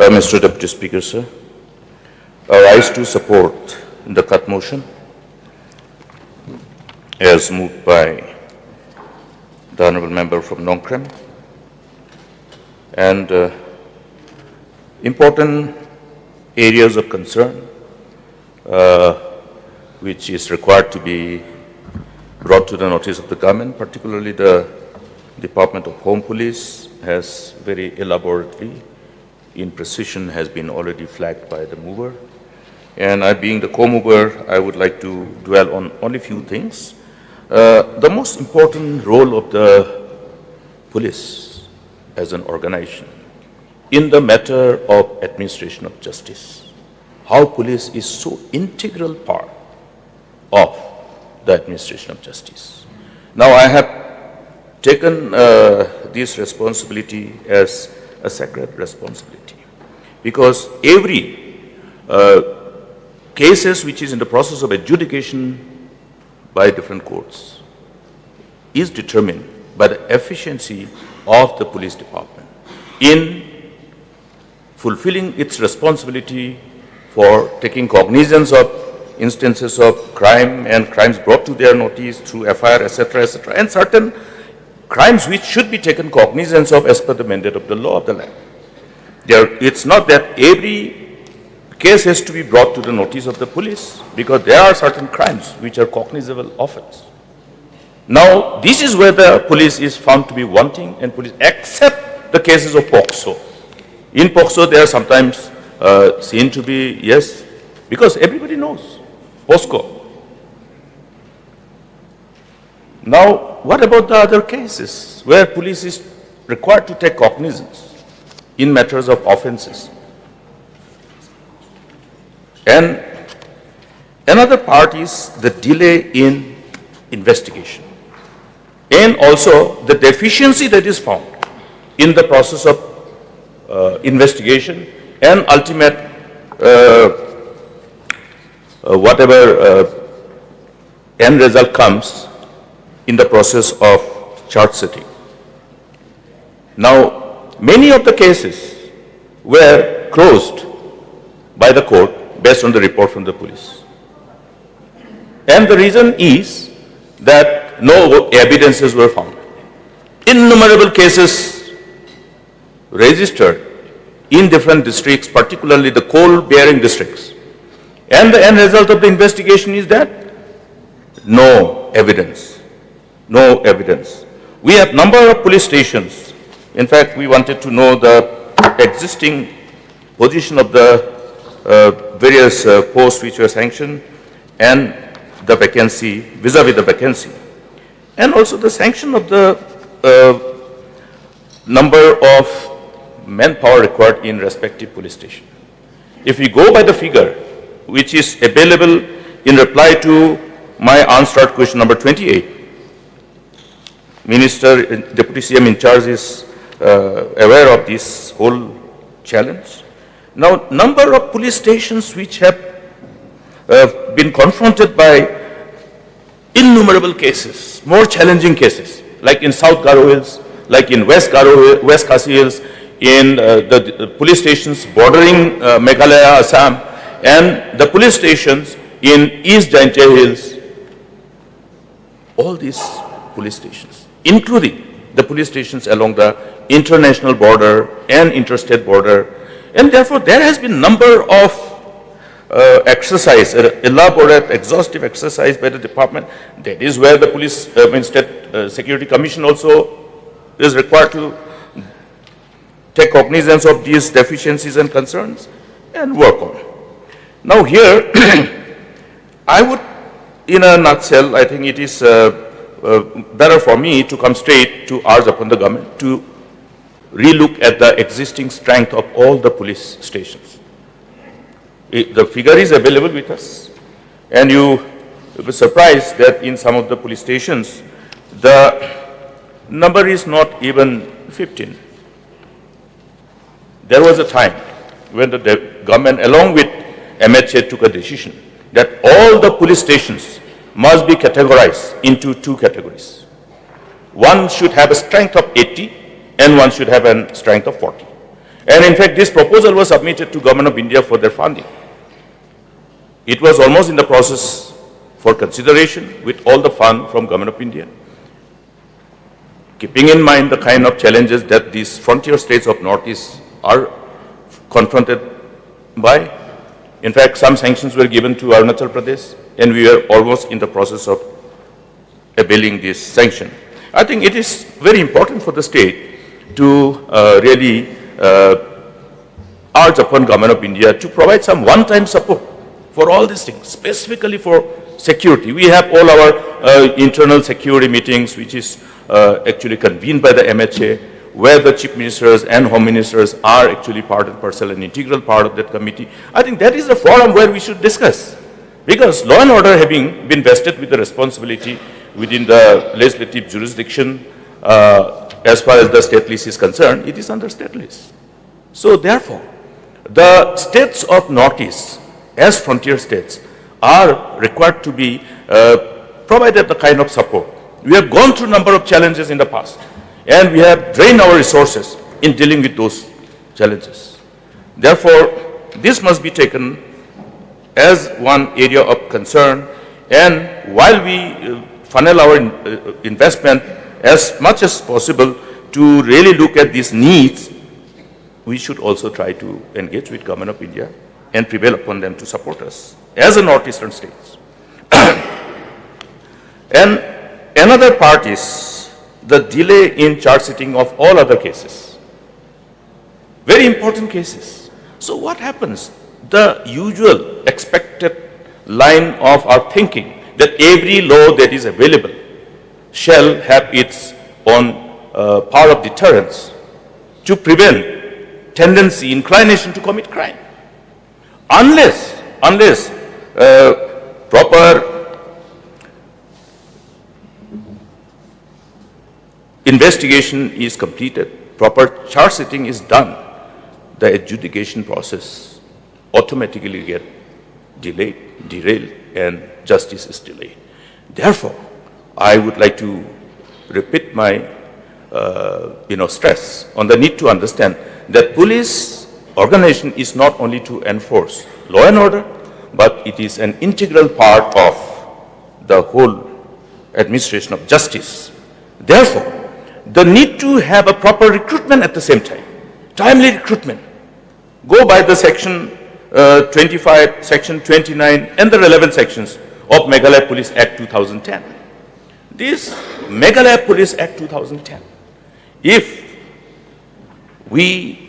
Mr. Deputy Speaker, sir, I rise to support the cut motion as moved by the Honourable Member from Nongkrem. And important areas of concern which is required to be brought to the notice of the government, particularly the Department of Home Police has very elaborately, in precision, has been already flagged by the mover. And I, being the co-mover, I would like to dwell on only a few things. The most important role of the police as an organization in the matter of administration of justice, how police is so integral part of the administration of justice. Now I have taken this responsibility as a sacred responsibility, because every cases which is in the process of adjudication by different courts is determined by the efficiency of the police department in fulfilling its responsibility for taking cognizance of instances of crime and crimes brought to their notice through FIR, etc., and certain crimes which should be taken cognizance of as per the mandate of the law of the land. It's not that every case has to be brought to the notice of the police, because there are certain crimes which are cognizable offense. Now, this is where the police is found to be wanting, and police accept the cases of POCSO. In POCSO, they are sometimes seen to be, yes, because everybody knows, POSCO. Now, what about the other cases where police is required to take cognizance in matters of offenses? And another part is the delay in investigation, and also the deficiency that is found in the process of investigation and ultimate whatever end result comes in the process of charge setting. Now, many of the cases were closed by the court based on the report from the police. And the reason is that no evidences were found. Innumerable cases registered in different districts, particularly the coal-bearing districts. And the end result of the investigation is that no evidence. No evidence. We have number of police stations. In fact, we wanted to know the existing position of the various posts which were sanctioned and the vacancy, vis-a-vis the vacancy. And also the sanction of the number of manpower required in respective police station. If we go by the figure which is available in reply to my unanswered question number 28, Minister, Deputy CM in charge is aware of this whole challenge. Now, number of police stations which have been confronted by innumerable cases, more challenging cases, like in South Garo Hills, like in West Khasi Hills, in the police stations bordering Meghalaya, Assam, and the police stations in East Jaintia Hills. All these police stations, including the police stations along the international border and interstate border. And therefore, there has been number of exercise, elaborate, exhaustive exercise by the department. That is where the police, State Security Commission also is required to take cognizance of these deficiencies and concerns and work on. Now here, I would, in a nutshell, I think it is better for me to come straight to urge upon the government to relook at the existing strength of all the police stations. The figure is available with us, and you will be surprised that in some of the police stations, the number is not even 15. There was a time when the government, along with MHA, took a decision that all the police stations must be categorized into two categories. One should have a strength of 80 and one should have a strength of 40. And in fact, this proposal was submitted to Government of India for their funding. It was almost in the process for consideration with all the fund from Government of India. Keeping in mind the kind of challenges that these frontier states of Northeast are confronted by. In fact, some sanctions were given to Arunachal Pradesh, and we are almost in the process of availing this sanction. I think it is very important for the state to really urge upon Government of India to provide some one-time support for all these things, specifically for security. We have all our internal security meetings, which is actually convened by the MHA, where the chief ministers and home ministers are actually part and parcel and integral part of that committee. I think that is the forum where we should discuss, because law and order having been vested with the responsibility within the legislative jurisdiction, as far as the state list is concerned, it is under state list. So therefore, the states of Northeast, as frontier states, are required to be provided the kind of support. We have gone through a number of challenges in the past, and we have drained our resources in dealing with those challenges. Therefore, this must be taken as one area of concern, and while we funnel our investment as much as possible to really look at these needs, we should also try to engage with Government of India and prevail upon them to support us as a northeastern states. And another part is the delay in charge sitting of all other cases. Very important cases. So what happens? The usual expected line of our thinking that every law that is available shall have its own power of deterrence to prevent tendency, inclination to commit crime. Unless proper investigation is completed, proper charge sitting is done, the adjudication process automatically get delayed, derailed, and justice is delayed. Therefore, I would like to repeat my stress on the need to understand that police organization is not only to enforce law and order, but it is an integral part of the whole administration of justice. Therefore, the need to have a proper recruitment at the same time, timely recruitment. Go by the section 25, section 29, and the relevant sections of Meghalaya Police Act 2010. This Meghalaya Police Act 2010, if we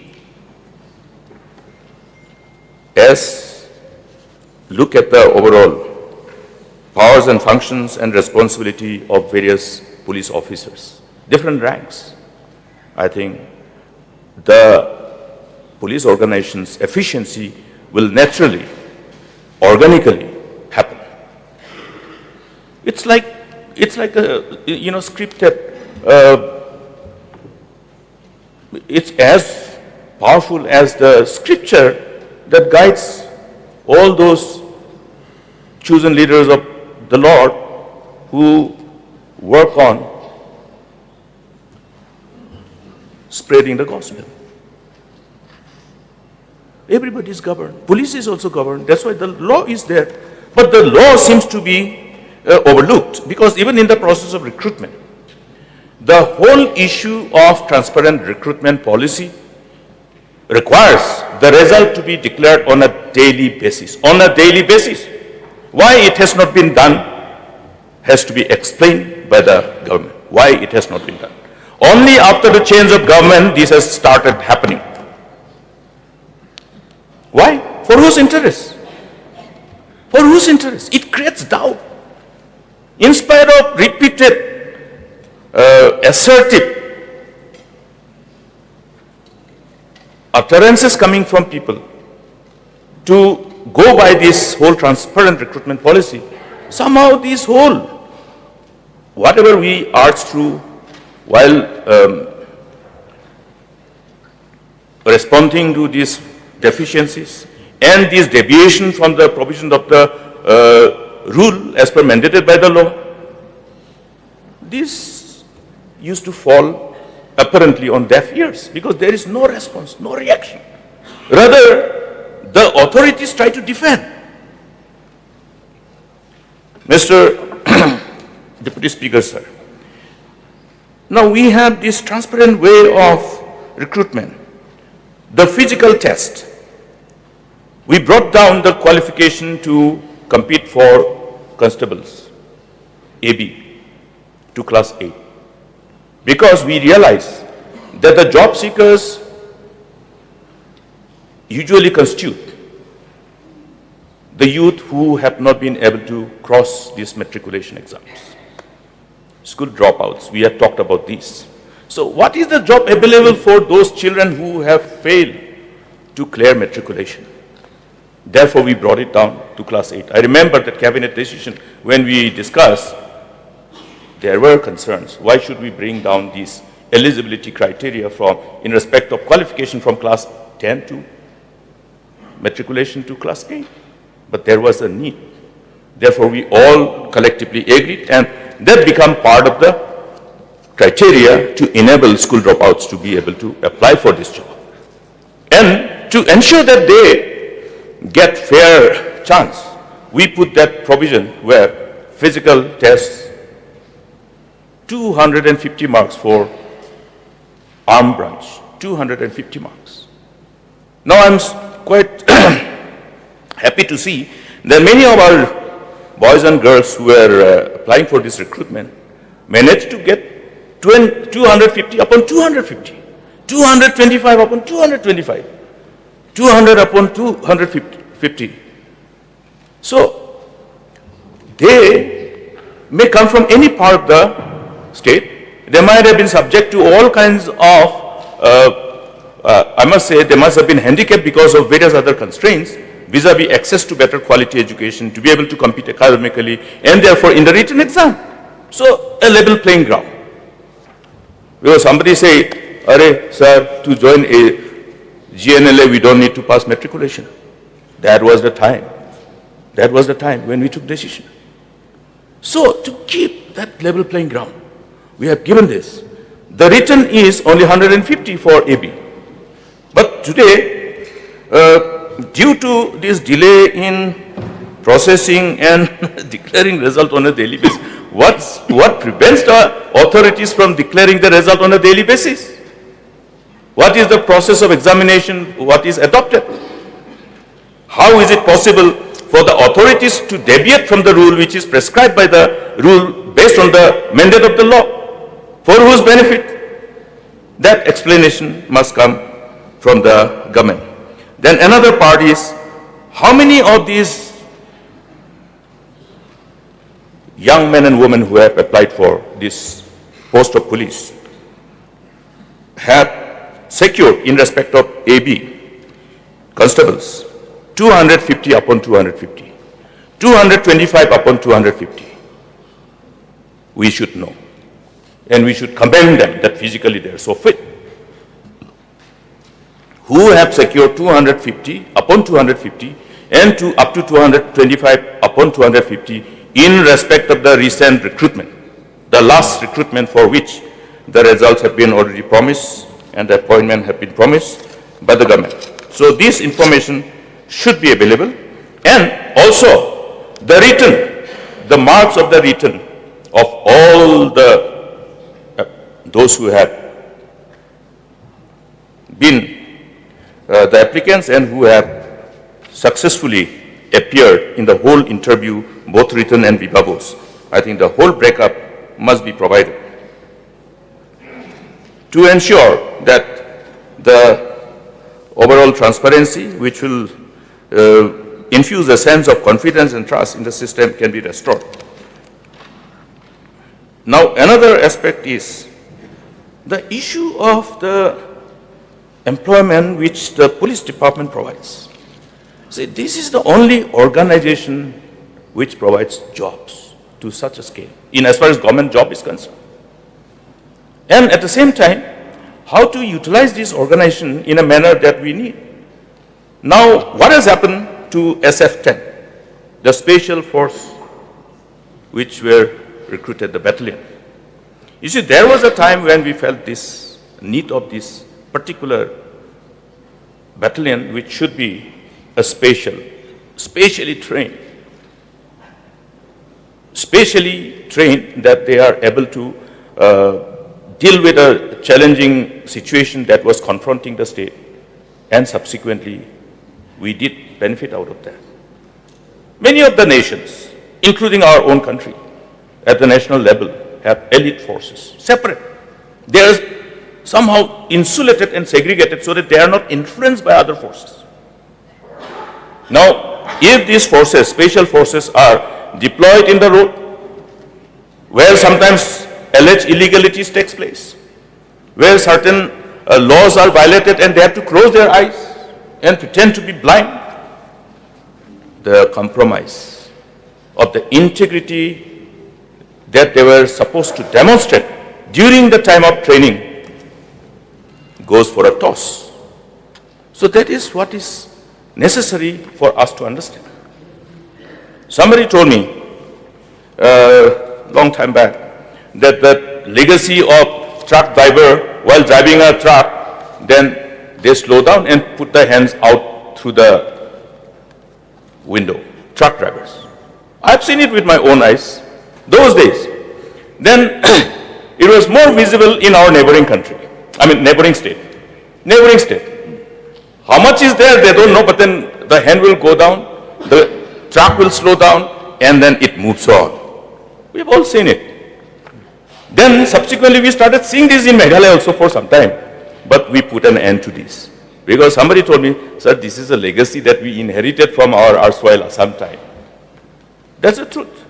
look at the overall powers and functions and responsibility of various police officers, different ranks, I think the police organization's efficiency will naturally, organically happen. It's like a script that it's as powerful as the scripture that guides all those chosen leaders of the Lord who work on spreading the gospel. Everybody is governed. Police is also governed. That's why the law is there. But the law seems to be overlooked, because even in the process of recruitment, the whole issue of transparent recruitment policy requires the result to be declared on a daily basis. On a daily basis. Why it has not been done has to be explained by the government. Why it has not been done. Only after the change of government this has started happening. Why? For whose interest? For whose interest? It creates doubt. In spite of repeated, assertive utterances coming from people to go by this whole transparent recruitment policy, somehow this whole, whatever we arch through while responding to these deficiencies and this deviation from the provision of the rule as per mandated by the law, this used to fall apparently on deaf ears because there is no response, no reaction. Rather, the authorities try to defend. Mr. Deputy Speaker, sir, now we have this transparent way of recruitment. The physical test. We brought down the qualification to compete for constables, AB, to class 8. Because we realize that the job seekers usually constitute the youth who have not been able to cross these matriculation exams. School dropouts, we have talked about these. So what is the job available for those children who have failed to clear matriculation? Therefore, we brought it down to class 8. I remember that cabinet decision when we discussed, there were concerns. Why should we bring down these eligibility criteria in respect of qualification from class 10 to matriculation to class 8? But there was a need. Therefore, we all collectively agreed, and that became part of the criteria to enable school dropouts to be able to apply for this job. And to ensure that they get fair chance, we put that provision where physical tests, 250 marks for arm branch, 250 marks. Now I'm quite happy to see that many of our boys and girls who were applying for this recruitment managed to get 250 upon 250, 225 upon 225, 200 upon 250. So they may come from any part of the state. They might have been subject to all kinds of, I must say, they must have been handicapped because of various other constraints vis-a-vis access to better quality education, to be able to compete academically, and therefore in the written exam. So a level playing ground. Because somebody say, "Arey, sir, to join a GNLA, we don't need to pass matriculation." That was the time. That was the time when we took decision. So to keep that level playing ground, we have given this. The written is only 150 for AB. But today, due to this delay in processing and declaring result on a daily basis, what prevents the authorities from declaring the result on a daily basis? What is the process of examination? What is adopted? How is it possible for the authorities to deviate from the rule which is prescribed by the rule based on the mandate of the law? For whose benefit? That explanation must come from the government. Then another part is, how many of these young men and women who have applied for this post of police have secured in respect of AB constables 250 upon 250, 225 upon 250. We should know. And we should commend them that physically they are so fit. Who have secured 250 upon 250 and up to 225 upon 250 in respect of the recent recruitment, the last recruitment for which the results have been already promised and the appointment have been promised by the government. So this information should be available, and also the written, the marks of the written of all those who have been the applicants and who have successfully appeared in the whole interview, both written and vivavos. I think the whole breakup must be provided to ensure that the overall transparency, which will infuse a sense of confidence and trust in the system, can be restored. Now, another aspect is the issue of the employment which the police department provides. See, this is the only organization which provides jobs to such a scale, in as far as government job is concerned. And at the same time, how to utilize this organization in a manner that we need. Now, what has happened to SF-10, the special force which were recruited, the battalion? You see, there was a time when we felt this need of this particular battalion, which should be a specially trained that they are able to deal with a challenging situation that was confronting the state, and subsequently we did benefit out of that. Many of the nations, including our own country, at the national level, have elite forces, separate. They are somehow insulated and segregated so that they are not influenced by other forces. Now, if these forces, special forces, are deployed in the road, where sometimes alleged illegalities takes place, where certain laws are violated and they have to close their eyes and pretend to be blind, the compromise of the integrity that they were supposed to demonstrate during the time of training goes for a toss. So that is what is necessary for us to understand. Somebody told me long time back that the legacy of truck driver while driving a truck, then they slow down and put their hands out through the window, truck drivers. I've seen it with my own eyes those days. Then it was more visible in our neighboring country, neighboring state. How much is there, they don't know, but then the hand will go down, the truck will slow down, and then it moves on. We've all seen it. Then subsequently we started seeing this in Meghalaya also for some time, but we put an end to this. Because somebody told me, sir, this is a legacy that we inherited from our erstwhile Assam time. That's the truth.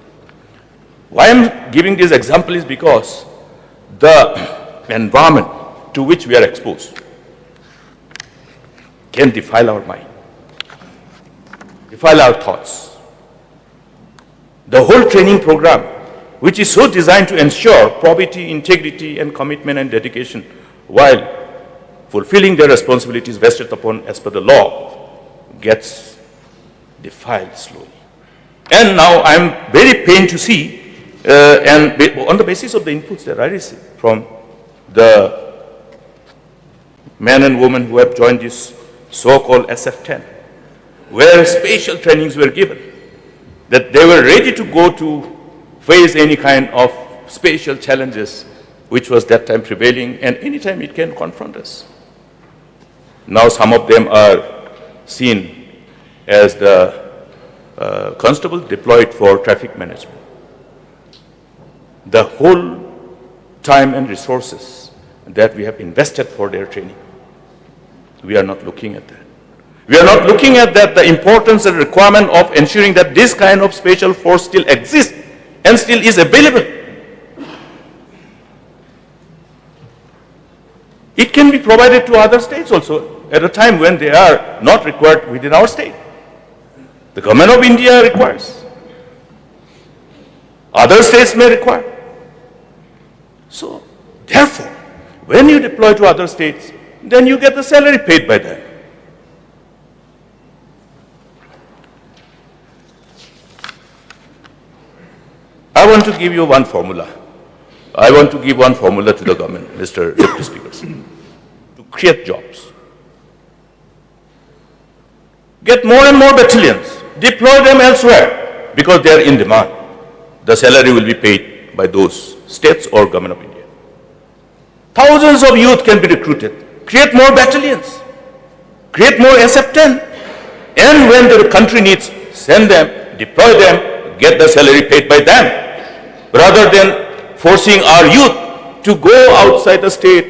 Why I'm giving this example is because the environment to which we are exposed can defile our mind, defile our thoughts. The whole training program, which is so designed to ensure probity, integrity, and commitment and dedication while fulfilling their responsibilities vested upon as per the law, gets defiled slowly. And now I'm very pained to see, and on the basis of the inputs that I received from the men and women who have joined this so-called SF-10, where special trainings were given, that they were ready to go to face any kind of special challenges which was that time prevailing, and anytime it can confront us. Now some of them are seen as the constable deployed for traffic management. The whole time and resources that we have invested for their training, we are not looking at that. We are not looking at that, the importance and requirement of ensuring that this kind of special force still exists and still is available. It can be provided to other states also at a time when they are not required within our state. The government of India requires. Other states may require. So, therefore, when you deploy to other states, then you get the salary paid by them. I want to give you one formula. I want to give one formula to the government, Mr. Deputy Speaker, to create jobs. Get more and more battalions. Deploy them elsewhere because they are in demand. The salary will be paid by those states or government of India. Thousands of youth can be recruited. Create more battalions. Create more SF-10. And when the country needs, send them, deploy them, get the salary paid by them. Rather than forcing our youth to go outside the state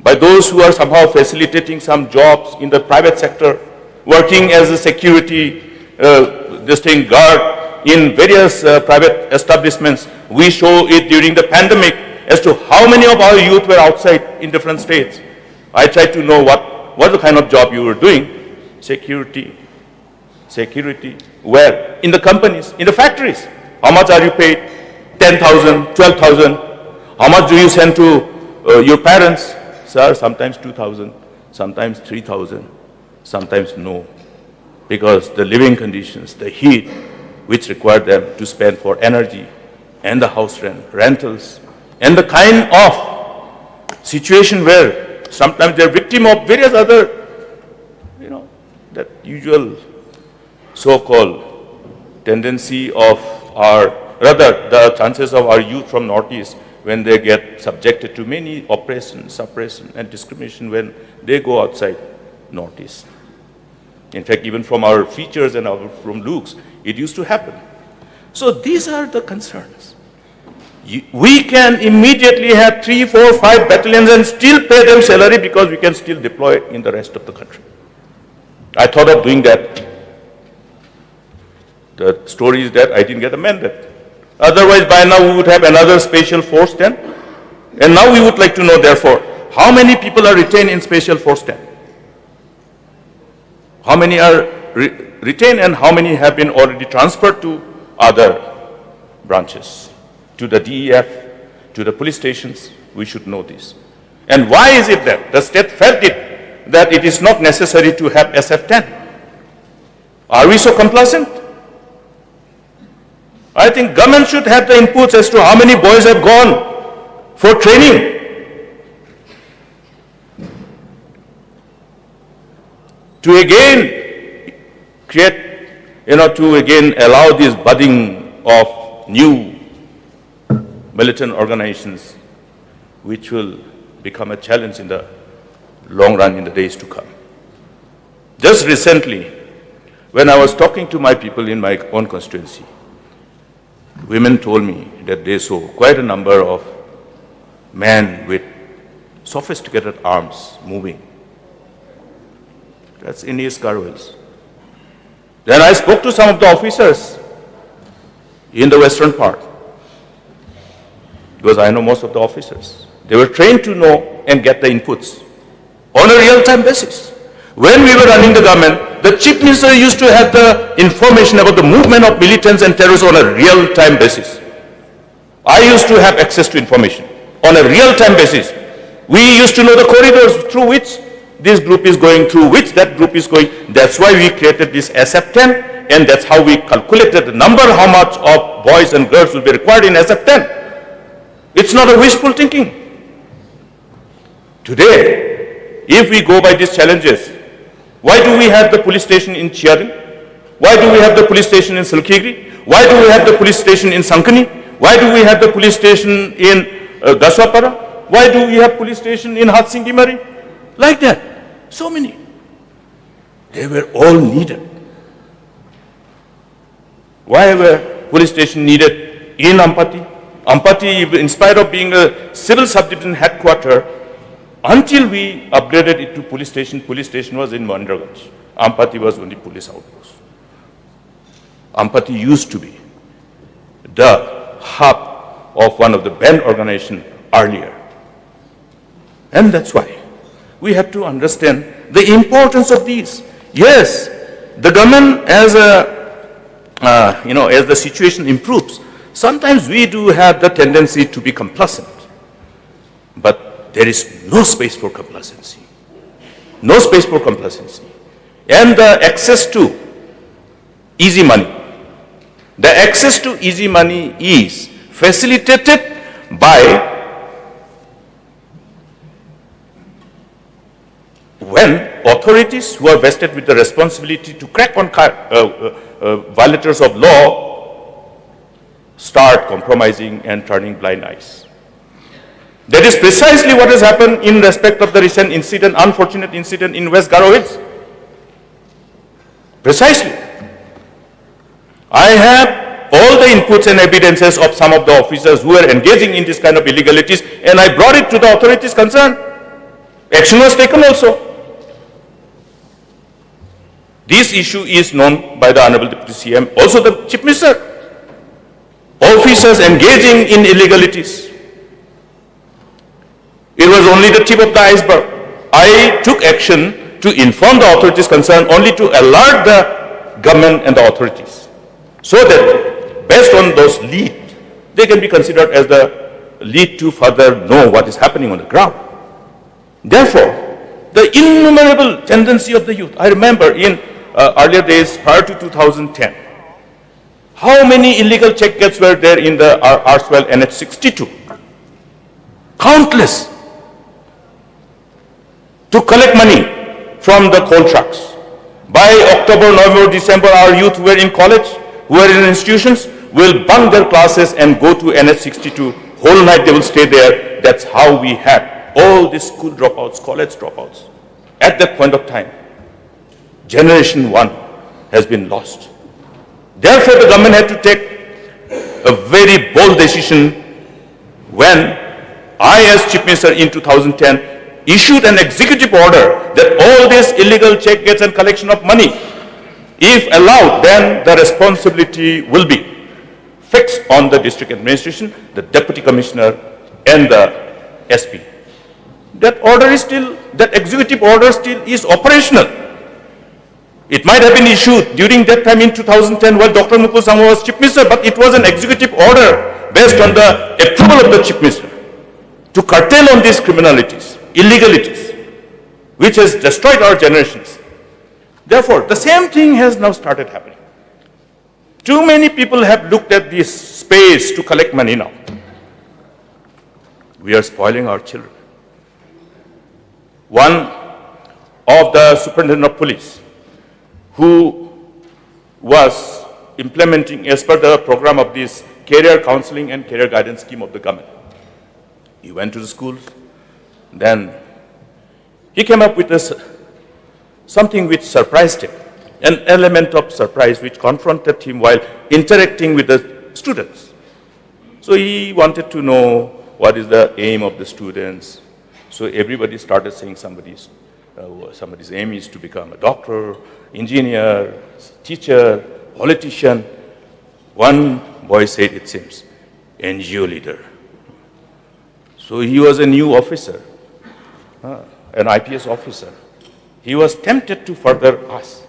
by those who are somehow facilitating some jobs in the private sector, working as a security guard in various private establishments. We show it during the pandemic as to how many of our youth were outside in different states. I tried to know what the kind of job you were doing. Security. Where? In the companies, in the factories. How much are you paid? 10,000, 12,000. How much do you send to your parents? Sir, sometimes 2,000, sometimes 3,000, sometimes no. Because the living conditions, the heat, which require them to spend for energy and the house rent, rentals, and the kind of situation where sometimes they're victim of various other, that usual so-called tendency of the chances of our youth from Northeast when they get subjected to many oppression, suppression, and discrimination when they go outside Northeast. In fact, even from our features and from looks, it used to happen. So these are the concerns. We can immediately have 3, 4, 5 battalions and still pay them salary because we can still deploy in the rest of the country. I thought of doing that. The story is that I didn't get a mandate. Otherwise, by now we would have another special force then. And now we would like to know, therefore, how many people are retained in special force then? How many are retained and how many have been already transferred to other branches, to the DEF, to the police stations? We should know this. And why is it that the state felt that it is not necessary to have SF-10? Are we so complacent? I think government should have the inputs as to how many boys have gone for training. To again create, to again allow this budding of new militant organizations, which will become a challenge in the long run in the days to come. Just recently, when I was talking to my people in my own constituency, women told me that they saw quite a number of men with sophisticated arms moving. That's in East Garwels. Then I spoke to some of the officers in the western part, because I know most of the officers. They were trained to know and get the inputs on a real-time basis. When we were running the government, the chief minister used to have the information about the movement of militants and terrorists on a real-time basis. I used to have access to information on a real-time basis. We used to know the corridors through which this group is going, through which that group is going. That's why we created this SF-10, and that's how we calculated the number, how much of boys and girls will be required in SF-10. It's not a wishful thinking. Today, if we go by these challenges, why do we have the police station in Chiarin? Why do we have the police station in Silkigri? Why do we have the police station in Sankani? Why do we have the police station in Gaswapara? Why do we have police station in Hatsingimari? Like that. So many. They were all needed. Why were police station needed in Ampati? Ampati, in spite of being a civil subdivision headquarters, until we upgraded it to police station was in Mandraganj. Ampati was only police outpost. Ampati used to be the hub of one of the band organizations earlier. And that's why we have to understand the importance of these. Yes, the government as the situation improves, sometimes we do have the tendency to be complacent. But there is no space for complacency. No space for complacency. And the access to easy money. The access to easy money is facilitated by when authorities who are vested with the responsibility to crack on violators of law start compromising and turning blind eyes. That is precisely what has happened in respect of the recent incident, unfortunate incident in West Garo Hills. Precisely. I have all the inputs and evidences of some of the officers who were engaging in this kind of illegalities, and I brought it to the authorities concerned. Action was taken also. This issue is known by the Honorable Deputy CM, also the Chief Minister. Officers engaging in illegalities. It was only the tip of the iceberg. I took action to inform the authorities concerned, only to alert the government and the authorities, so that based on those leads, they can be considered as the lead to further know what is happening on the ground. Therefore, the innumerable tendency of the youth. I remember in earlier days, prior to 2010, how many illegal check gates were there in the Arswell NH62? Countless. to collect money from the coal trucks. By October, November, December, our youth who were in college, who were in institutions, will bunk their classes and go to NH62. Whole night they will stay there. That's how we had all these school dropouts, college dropouts. At that point of time, generation one has been lost. Therefore, the government had to take a very bold decision when I, as Chief Minister in 2010, issued an executive order that all this illegal check gets and collection of money, if allowed, then the responsibility will be fixed on the district administration, the deputy commissioner, and the SP. That order is still, that executive order still is operational. It might have been issued during that time in 2010 while Dr. Mukul Sangma was Chief Minister, but it was an executive order based on the approval of the Chief Minister to curtail on these criminalities, illegalities, which has destroyed our generations. Therefore, the same thing has now started happening. Too many people have looked at this space to collect money now. We are spoiling our children. One of the superintendent of police who was implementing as per the program of this career counseling and career guidance scheme of the government. He went to the schools, then he came up with something which surprised him, an element of surprise which confronted him while interacting with the students. So he wanted to know what is the aim of the students. So everybody started saying somebody's aim is to become a doctor, engineer, teacher, politician. One boy said, it seems, NGO leader. So he was a new officer, an IPS officer. He was tempted to further ask,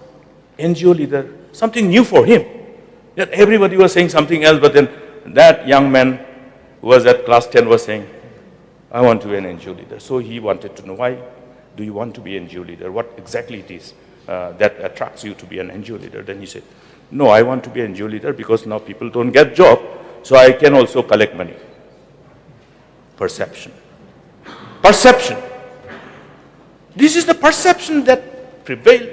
NGO leader, something new for him. That everybody was saying something else, but then that young man who was at class 10 was saying, I want to be an NGO leader. So he wanted to know, why do you want to be an NGO leader? What exactly it is that attracts you to be an NGO leader? Then he said, no, I want to be an NGO leader because now people don't get job, so I can also collect money. Perception. Perception. This is the perception that prevailed.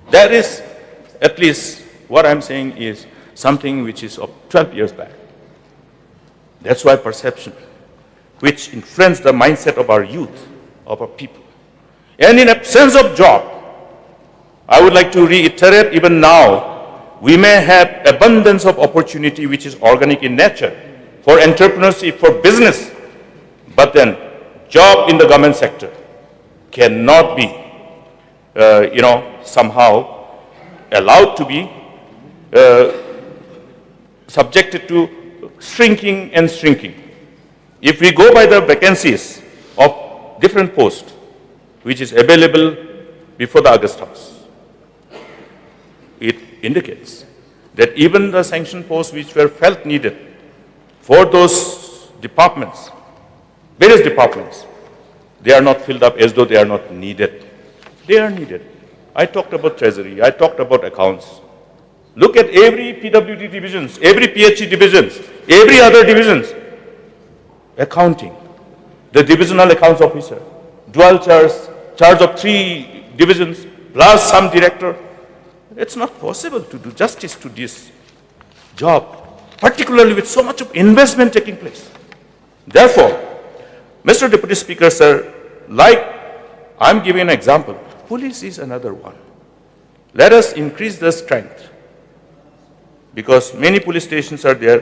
That is, at least what I'm saying is something which is of 12 years back. That's why perception, which influenced the mindset of our youth, of our people. And in absence of job, I would like to reiterate, even now, we may have abundance of opportunity which is organic in nature for entrepreneurship, for business, but then job in the government sector cannot be, somehow allowed to be subjected to shrinking and shrinking. If we go by the vacancies of different posts, which is available before the August House, it indicates that even the sanctioned posts which were felt needed for those departments, various departments, they are not filled up as though they are not needed. They are needed. I talked about treasury, I talked about accounts. Look at every PWD divisions, every PHE divisions, every other divisions. Accounting, the divisional accounts officer, dual charge of 3 divisions, plus some director. It's not possible to do justice to this job, particularly with so much of investment taking place. Therefore, Mr. Deputy Speaker, sir, like I'm giving an example, police is another one. Let us increase the strength, because many police stations are there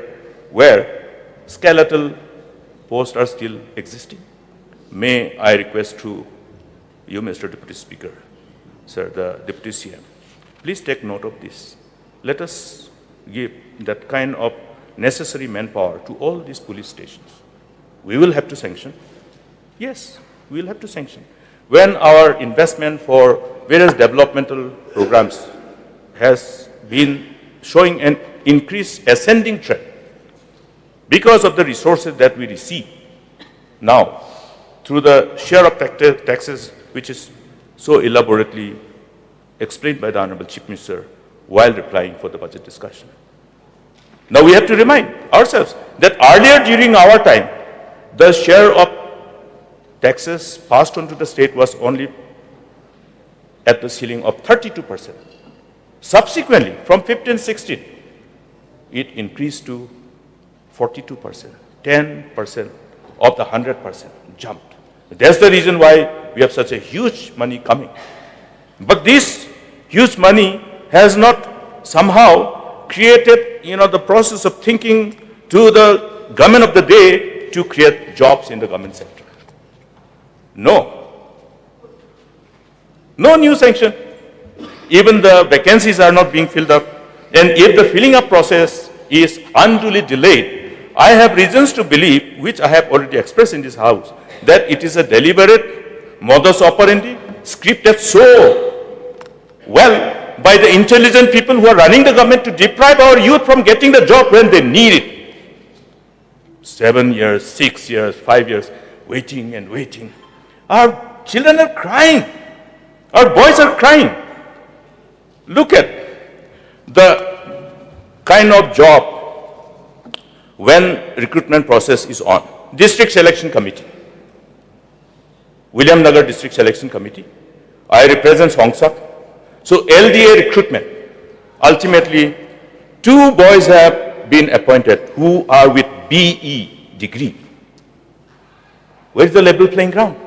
where skeletal posts are still existing. May I request to you, Mr. Deputy Speaker, sir, the Deputy CM, please take note of this. Let us give that kind of necessary manpower to all these police stations. We will have to sanction. Yes, we will have to sanction. When our investment for various developmental programs has been showing an increased ascending trend because of the resources that we receive now through the share of taxes, which is so elaborately explained by the Honorable Chief Minister while replying for the budget discussion. Now we have to remind ourselves that earlier during our time, the share of taxes passed on to the state was only at the ceiling of 32%. Subsequently, from 15-16, it increased to 42%, 10% of the 100% jumped. That's the reason why we have such a huge money coming. But this huge money has not somehow created, the process of thinking to the government of the day to create jobs in the government sector. No. No new sanction. Even the vacancies are not being filled up. And if the filling up process is unduly delayed, I have reasons to believe, which I have already expressed in this house, that it is a deliberate modus operandi scripted so well by the intelligent people who are running the government to deprive our youth from getting the job when they need it. 7 years, 6 years, 5 years, waiting and waiting. Our children are crying. Our boys are crying. Look at the kind of job when recruitment process is on. District Selection Committee. William Nagar District Selection Committee. I represent Hongsak. So LDA recruitment. Ultimately, 2 boys have been appointed who are with BE degree. Where is the level playing ground?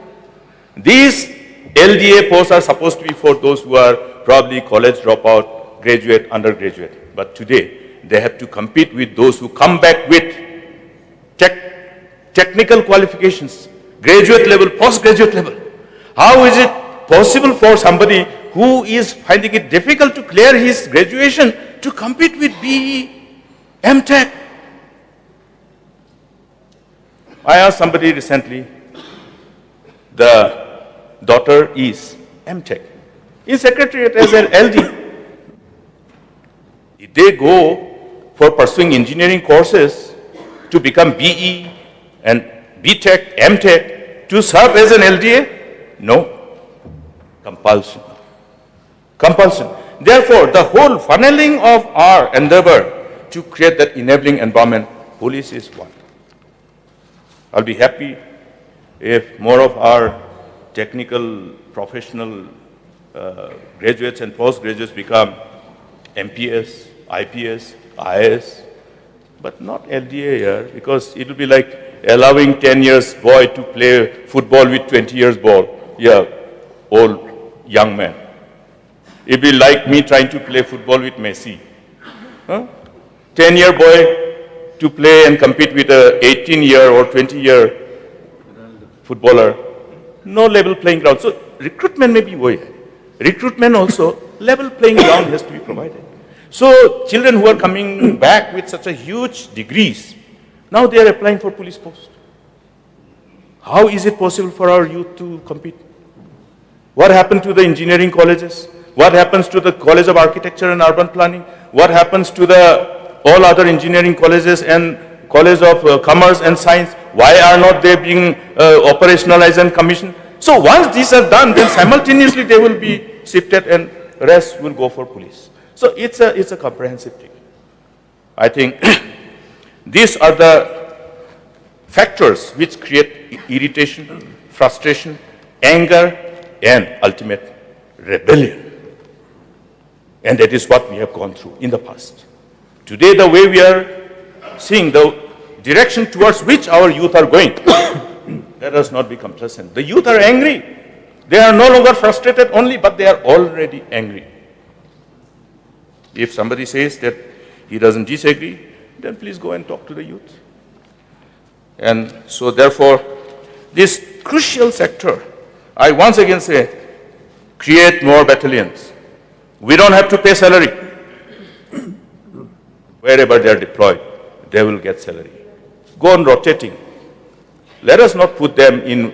These LDA posts are supposed to be for those who are probably college dropout, graduate, undergraduate. But today, they have to compete with those who come back with technical qualifications, graduate level, postgraduate level. How is it possible for somebody who is finding it difficult to clear his graduation to compete with BE, MTech? I asked somebody recently, the daughter is MTech. In Secretariat as an LD, did they go for pursuing engineering courses to become BE and BTech, MTech to serve as an LDA? No. Compulsion. Compulsion. Therefore, the whole funneling of our endeavor to create that enabling environment, police is one. I'll be happy if more of our technical, professional graduates and postgraduates become MPS, IPS, IAS, but not LDA here, because it will be like allowing 10 years boy to play football with 20 years ball. Yeah, old young man. It will be like me trying to play football with Messi. 10-year boy to play and compete with a 18-year or 20-year footballer. No level playing ground. So recruitment may be way. Recruitment also, level playing ground has to be provided. So children who are coming back with such a huge degrees, now they are applying for police posts. How is it possible for our youth to compete? What happened to the engineering colleges? What happens to the College of Architecture and Urban Planning? What happens to the all other engineering colleges and College of Commerce and Science? Why are not they being operationalized and commissioned? So once these are done, then simultaneously they will be shifted and rest will go for police. So it's a comprehensive thing. I think these are the factors which create irritation, frustration, anger, and ultimate rebellion. And that is what we have gone through in the past. Today, the way we are seeing the direction towards which our youth are going, let us not be complacent. The youth are angry. They are no longer frustrated only, but they are already angry. If somebody says that he doesn't disagree, then please go and talk to the youth. And so therefore, this crucial sector, I once again say, create more battalions. We don't have to pay salary. Wherever they are deployed, they will get salary. Go on rotating. Let us not put them in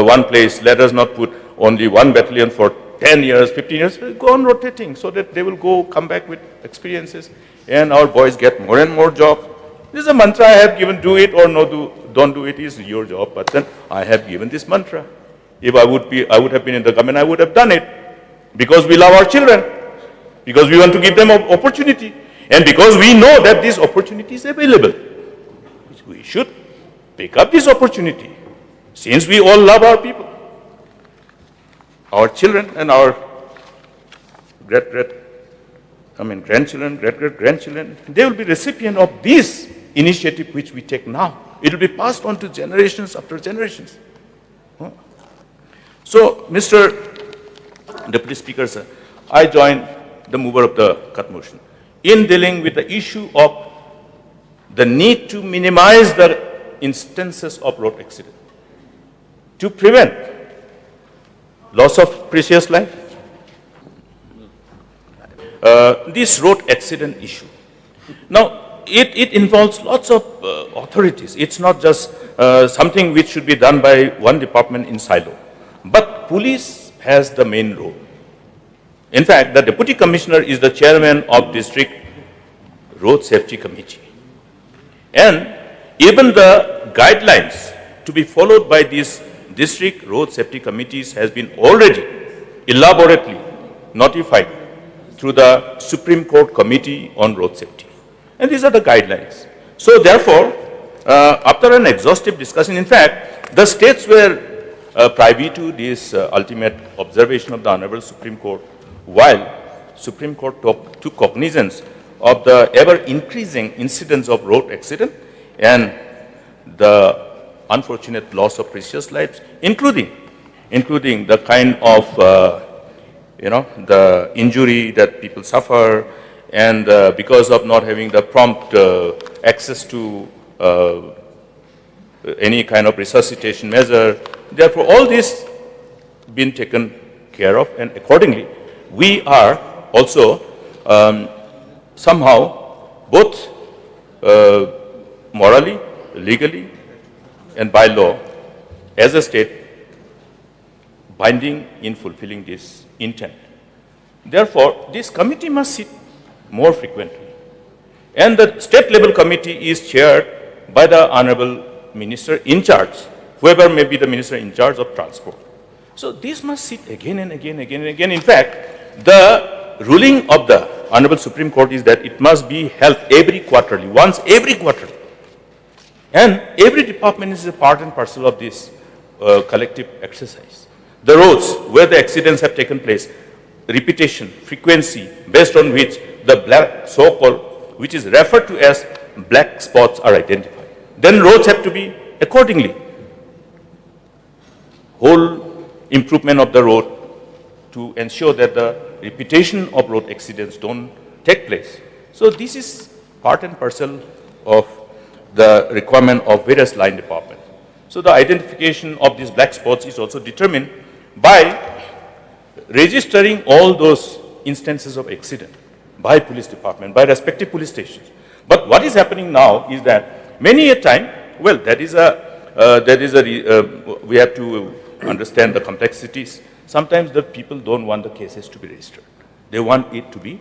one place. Let us not put only one battalion for 10 years, 15 years. Go on rotating so that they will come back with experiences and our boys get more and more jobs. This is a mantra I have given, do it or don't do it is your job, but then I have given this mantra. If I would have been in the government, I would have done it because we love our children, because we want to give them an opportunity, and because we know that this opportunity is available. We should pick up this opportunity since we all love our people, our children and our grandchildren, great-great-grandchildren, they will be recipient of this initiative which we take now. It will be passed on to generations after generations. So, Mr. Deputy Speaker, sir, I join the mover of the cut motion in dealing with the issue of the need to minimize the instances of road accident to prevent loss of precious life. This road accident issue. Now, it involves lots of authorities. It's not just something which should be done by one department in silo. But police has the main role. In fact, the Deputy Commissioner is the chairman of District Road Safety Committee. And even the guidelines to be followed by these District Road Safety Committees has been already elaborately notified through the Supreme Court Committee on Road Safety. And these are the guidelines. So therefore, after an exhaustive discussion, in fact, the states were privy to this ultimate observation of the Honorable Supreme Court, while Supreme Court took cognizance of the ever-increasing incidence of road accident and the unfortunate loss of precious lives, including the kind of, the injury that people suffer, and because of not having the prompt access to any kind of resuscitation measure. Therefore, all this been taken care of, and accordingly, we are also somehow both morally, legally, and by law, as a state, binding in fulfilling this intent. Therefore, this committee must sit more frequently. And the state level committee is chaired by the Honorable Minister in charge, whoever may be the Minister in charge of transport. So this must sit again and again, again and again. In fact, the ruling of the Honorable Supreme Court is that it must be held every quarterly, once every quarterly. And every department is a part and parcel of this collective exercise. The roads where the accidents have taken place, repetition, frequency, based on which the black so-called, which is referred to as black spots, are identified. Then roads have to be accordingly. Whole improvement of the road to ensure that the repetition of road accidents don't take place. So this is part and parcel of the requirement of various line departments. So the identification of these black spots is also determined by registering all those instances of accident by police department, by respective police stations. But what is happening now is that many a time, well, we have to understand the complexities. Sometimes the people don't want the cases to be registered. They want it to be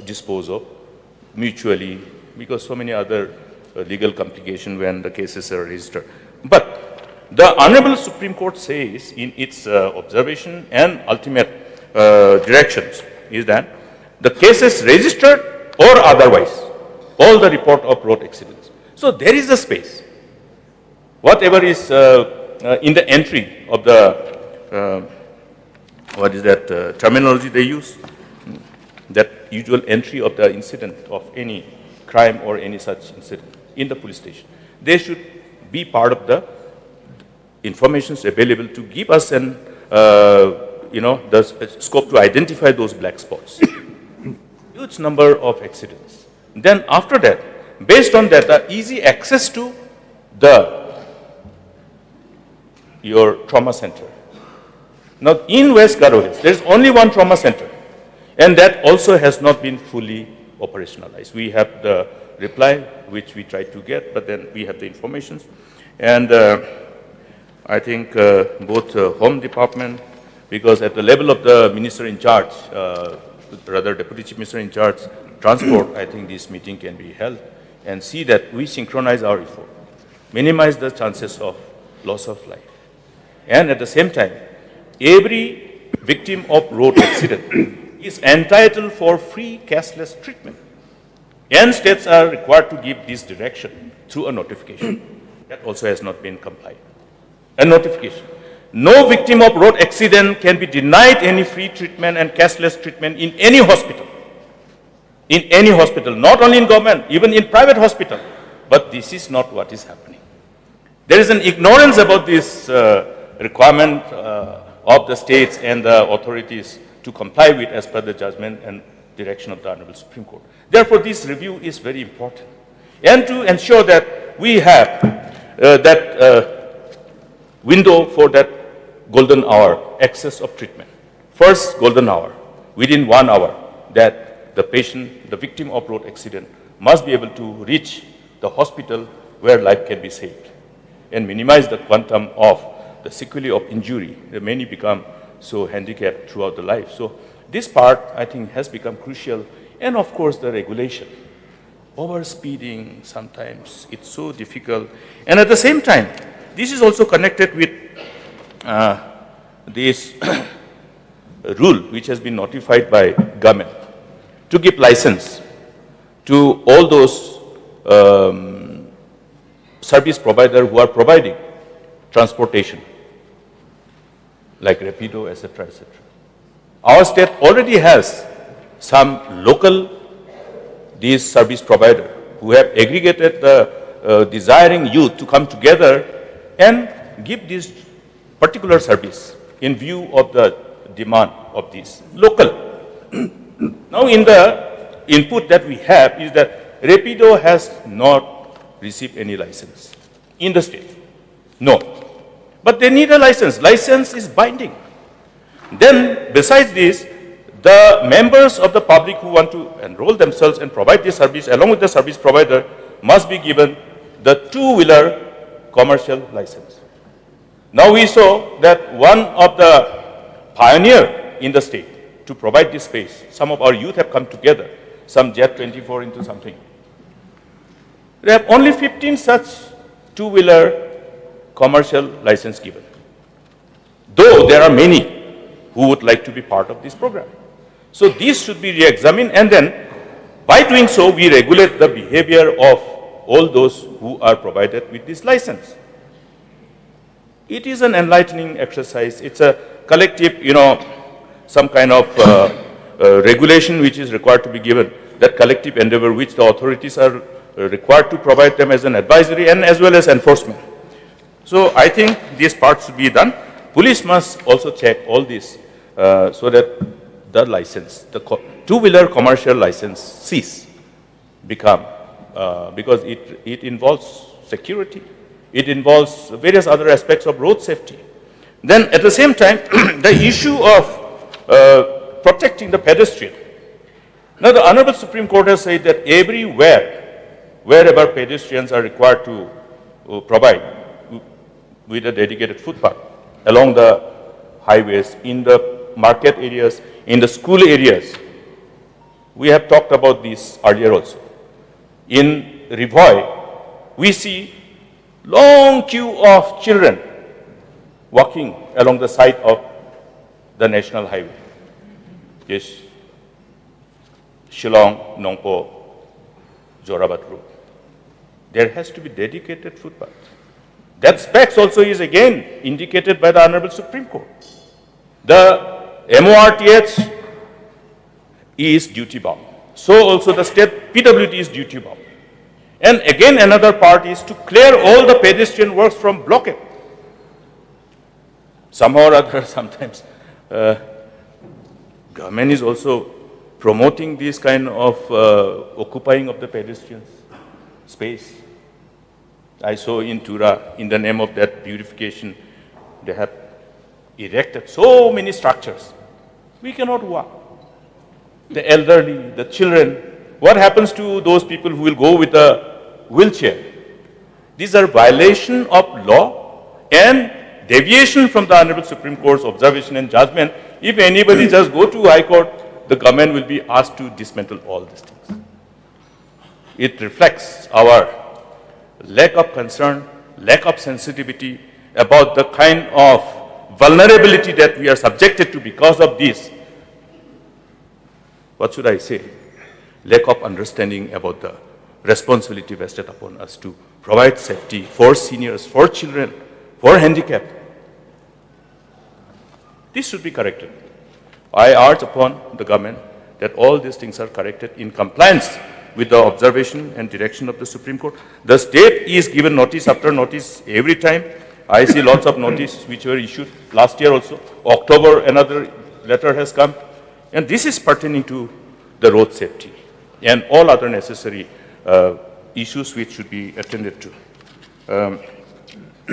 disposed of mutually, because so many other legal complications when the cases are registered. But the Honorable Supreme Court says in its observation and ultimate directions is that the cases registered or otherwise, all the report of road accidents. So there is a space. Whatever is in the entry of the, what is that terminology they use? That usual entry of the incident of any crime or any such incident in the police station. They should be part of the information available to give us an, the scope to identify those black spots. Huge number of accidents. Then after that, based on that, the easy access to your trauma center. Now in West Garo Hills, there is only one trauma center, and that also has not been fully operationalized. We have the reply which we tried to get, but then we have the information. And I think both Home Department, because at the level of the Minister in charge, rather Deputy Chief Minister in charge, Transport, I think this meeting can be held and see that we synchronize our effort, minimize the chances of loss of life. And at the same time, every victim of road accident is entitled for free cashless treatment. And states are required to give this direction through a notification. That also has not been complied. A notification. No victim of road accident can be denied any free treatment and cashless treatment in any hospital. In any hospital, not only in government, even in private hospital. But this is not what is happening. There is an ignorance about this requirement of the states and the authorities to comply with as per the judgment and direction of the Honorable Supreme Court. Therefore, this review is very important. And to ensure that we have that window for that golden hour, access of treatment. First golden hour, within 1 hour, that the patient, the victim of road accident, must be able to reach the hospital where life can be saved and minimize the quantum of the sequelae of injury. Many become so handicapped throughout the life. So this part, I think, has become crucial. And of course, the regulation. Over speeding, sometimes it's so difficult. And at the same time, this is also connected with this rule which has been notified by government to give license to all those service providers who are providing transportation, like Rapido, etc., etc. Our state already has some local these service providers who have aggregated the desiring youth to come together and give this particular service in view of the demand of this local. Now, in the input that we have is that Rapido has not received any license in the state. No. But they need a license. License is binding. Then, besides this, the members of the public who want to enroll themselves and provide this service along with the service provider must be given the two-wheeler commercial license. Now we saw that one of the pioneer in the state to provide this space, some of our youth have come together, some Jet 24 into something. They have only 15 such two-wheeler commercial license given. Though there are many who would like to be part of this program. So these should be re-examined, and then by doing so, we regulate the behavior of all those who are provided with this license. It is an enlightening exercise. It's a collective, some kind of regulation which is required to be given, that collective endeavor which the authorities are required to provide them as an advisory and as well as enforcement. So I think this part should be done. Police must also check all this so that the license, the two-wheeler commercial license cease become, because it involves security. It involves various other aspects of road safety. Then at the same time, the issue of protecting the pedestrian. Now the Honorable Supreme Court has said that wherever pedestrians are required to provide with a dedicated footpath along the highways, in the market areas, in the school areas. We have talked about this earlier also. In Rivoy, we see long queue of children walking along the side of the national highway. Yes, Shillong, Nongpo, Jorabat Road. There has to be dedicated footpath. That specs also is again indicated by the Honorable Supreme Court. The MORTH is duty bound. So also the state PWD is duty bound. And again another part is to clear all the pedestrian works from blockade. Somehow or other, sometimes government is also promoting this kind of occupying of the pedestrian space. I saw in Tura, in the name of that beautification, they have erected so many structures. We cannot walk. The elderly, the children, what happens to those people who will go with a wheelchair? These are violation of law and deviation from the Honorable Supreme Court's observation and judgment. If anybody just go to High Court, the government will be asked to dismantle all these things. It reflects our lack of concern, lack of sensitivity about the kind of vulnerability that we are subjected to because of this. What should I say? Lack of understanding about the responsibility vested upon us to provide safety for seniors, for children, for handicapped. This should be corrected. I urge upon the government that all these things are corrected in compliance with the observation and direction of the Supreme Court. The state is given notice after notice every time. I see lots of notice which were issued last year also. October, another letter has come. And this is pertaining to the road safety and all other necessary issues which should be attended to.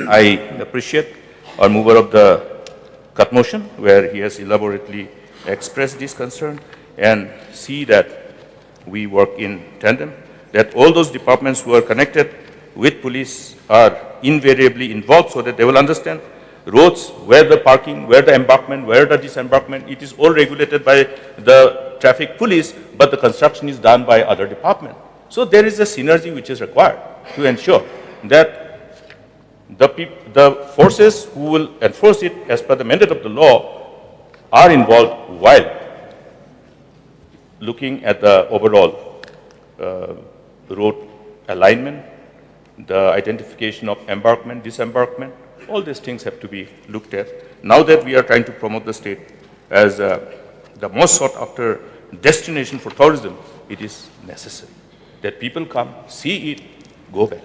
I appreciate our mover of the cut motion, where he has elaborately expressed this concern, and see that we work in tandem, that all those departments who are connected with police are invariably involved so that they will understand roads, where the parking, where the embankment, where the disembarkment, it is all regulated by the traffic police, but the construction is done by other department. So there is a synergy which is required to ensure that the forces who will enforce it as per the mandate of the law are involved while looking at the overall road alignment, the identification of embankment, disembarkment. All these things have to be looked at. Now that we are trying to promote the state as the most sought after destination for tourism, it is necessary that people come, see it, go back.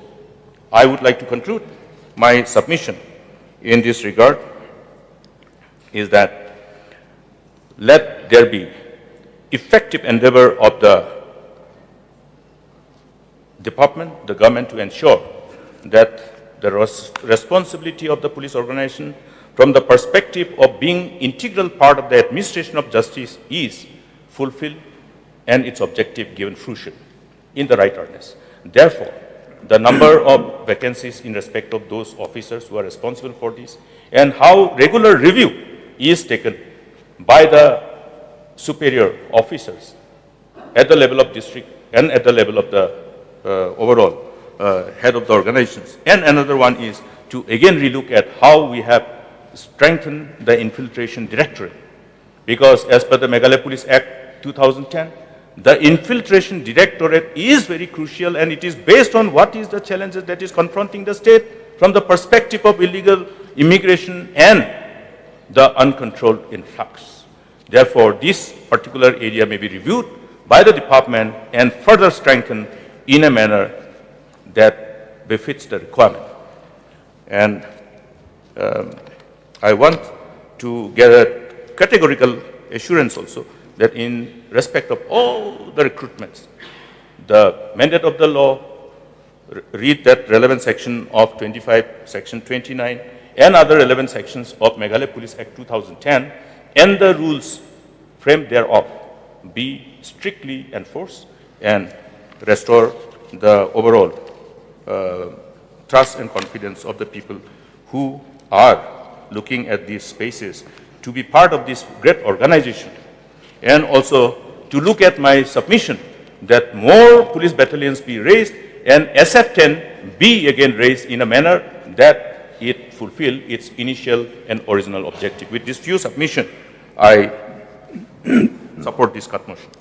I would like to conclude my submission in this regard is that let there be effective endeavor of the department, the government, to ensure that the responsibility of the police organization from the perspective of being integral part of the administration of justice is fulfilled and its objective given fruition in the right earnest. Therefore, the number of vacancies in respect of those officers who are responsible for this, and how regular review is taken by the superior officers at the level of district and at the level of the overall head of the organizations. And another one is to again relook at how we have strengthened the infiltration directorate. Because as per the Meghalaya Police Act 2010, the infiltration directorate is very crucial, and it is based on what is the challenges that is confronting the state from the perspective of illegal immigration and the uncontrolled influx. Therefore, this particular area may be reviewed by the department and further strengthened in a manner that befits the requirement. And I want to get a categorical assurance also that in respect of all the recruitments, the mandate of the law, read that relevant section of 25, section 29, and other relevant sections of Meghalaya Police Act 2010, and the rules framed thereof be strictly enforced and restore the overall trust and confidence of the people who are looking at these spaces to be part of this great organization. And also to look at my submission that more police battalions be raised and SF-10 be again raised in a manner that it fulfill its initial and original objective. With this few submission, I support this cut motion.